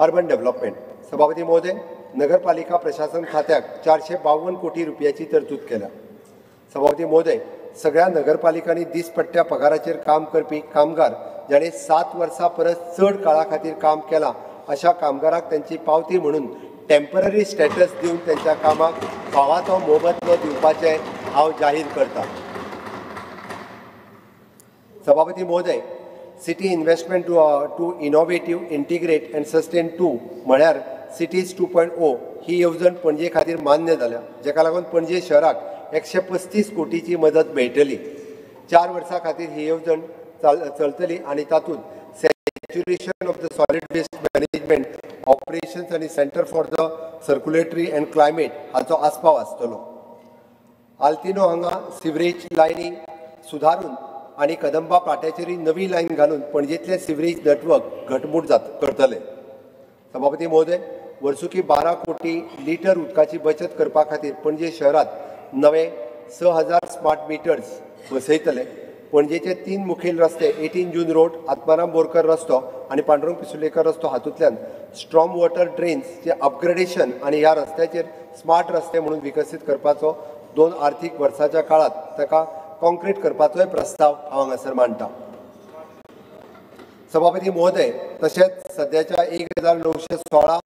Urban development. सभापती महोदय, नगरपालिका प्रशासन खात्याक 452 कोटी रुपयाची तरतूद केल्या. सभापती महोदय, सगळ्या नगरपालिकांनी दिसपट्ट्या पगाराचेर काम करपी कामगार जाणे 7 वर्सां परस चड काळा खातीर काम केलां अशा कामगारांक त्यांची पावती म्हणून टेम्पररी स्टेटस दिवन त्यांच्या कामाक फावा तो मोबदलो दिवपाचें हांव जाहीर करतां. सभापती महोदय, city investment to innovative integrate and sustain 2 म्हळ्यार सिटीज 2.0 ही येवजण पणजे खातीर मान्य जाल्या, जेका लागून पणजे शहराक 135 कोटीची मदत मेळटली. 4 वर्सां खातीर ही येवजण चलतली आनी तातूंत saturation of the solid waste management operations आनी centre for the circulatory and climate हाचो आस्पाव आसतलो. आल्तिनो हांगा सिवरेज लायनी सुदारून आनी कदंबा पाट्याचेरय नवी लायन घालून पणजेंतलें सिवरेज नेटवर्क घटमूट करतले. सभापती महोदय, वर्सुकी 12 कोटी लिटर उदकाची बचत करपा खातीर पणजे शहरात नवे 6000 स्मार्ट मिटर्स बसयतले. पणजेचे 3 मुखेल रस्ते 18 जून रोड, आत्माराम बोरकर रस्तो आनी पांडुरंग पिसुलेकर रस्तो हातूंतल्यान स्ट्रॉम वॉटर ड्रेन्सचे अपग्रेडेशन आनी ह्या रस्त्याचेर स्मार्ट रस्ते म्हणून विकसीत करपाचो 2 आर्थीक वर्साच्या काळात ताका कॉन्क्रीट करपाचोय प्रस्ताव हांव हांगासर मांडटां. सभापती महोदय, तशेंच सद्याच्या 1916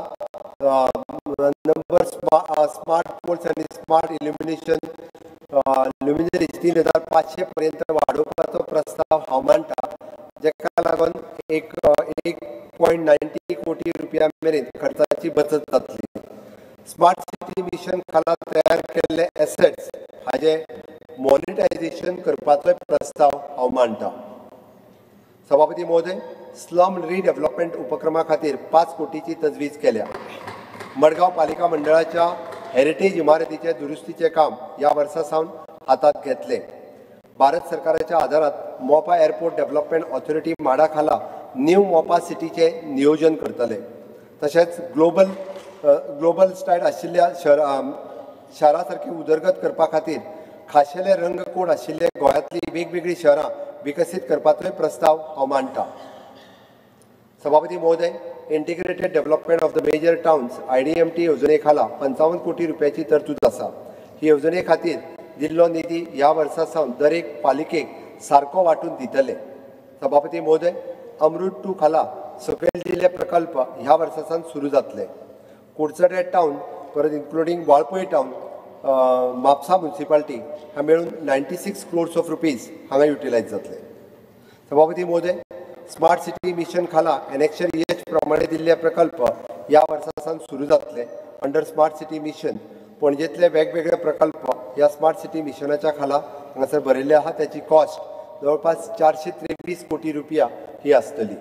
नंबर स्मार्ट पोल्स आनी स्मार्ट इल्युमिनेशन ल्युमिनरीज 3500 पर्यंत वाडोवपाचो प्रस्ताव हांव मांडटां, जेका लागून 1.90 कोटी रुपया मेरेन खर्चाची बचत जातली. स्मार्ट सिटी मिशन खाला तयार केल्ले एसेट्स हाचे मॉनिटायझेशन करपाचोय प्रस्ताव हांव मांडटां. सभापती महोदय, स्लम रिडेव्हलपमेंट उपक्रमा खातीर 5 कोटीची तजवीज केल्या. मडगांव पालिका मंडळाच्या हेरिटेज इमारतीचे दुरुस्तीचे काम ह्या वर्सा सावन हातात घेतले. भारत सरकाराच्या आदारात मोपा एअरपोर्ट डेव्हलपमेंट ऑथॉरिटी माडा खाला न्यू मोपा सिटीचे नियोजन करतले. तशेंच ग्लोबल स्टायल आशिल्ल्या शारा सारखी उदरगत करपा खातीर खाशेले रंग कोड आशिल्ले गोंयांतली वेगवेगळी शहरां विकसीत करपाचोय प्रस्ताव हांव मांडटां. सभापती महोदय, integrated development of the major towns IDMT येवजणे खाला 55 कोटी रुपयाची तरतूद आसा. ही येवजणे खातीर दिल्लो निधी ह्या वर्सा सावन दर एक पालिकेक सारको वांटून दितले. सभापती महोदय, अमृत 2 खाला सकयल दिल्ले प्रकल्प ह्या वर्सा सावन सुरू जातले. कुडचडे टावन परत including Valpoi town, Mapusa municipality हांगा मेळून 96 crores of rupees हांगा युटिलायज जातले. सभापती महोदय, स्मार्ट सिटी मिशन खाला एनेक्शर EH प्रमाणे दिल्ले प्रकल्प ह्या वर्सा सावन सुरू जातले. अंडर स्मार्ट सिटी मिशन पणजेंतले वेगवेगळे प्रकल्प ह्या स्मार्ट सिटी मिशनाच्या खाला हांगासर बरयल्ले आहा. त्याची कॉस्ट जवळपास 423 कोटी रुपया ही आसतली.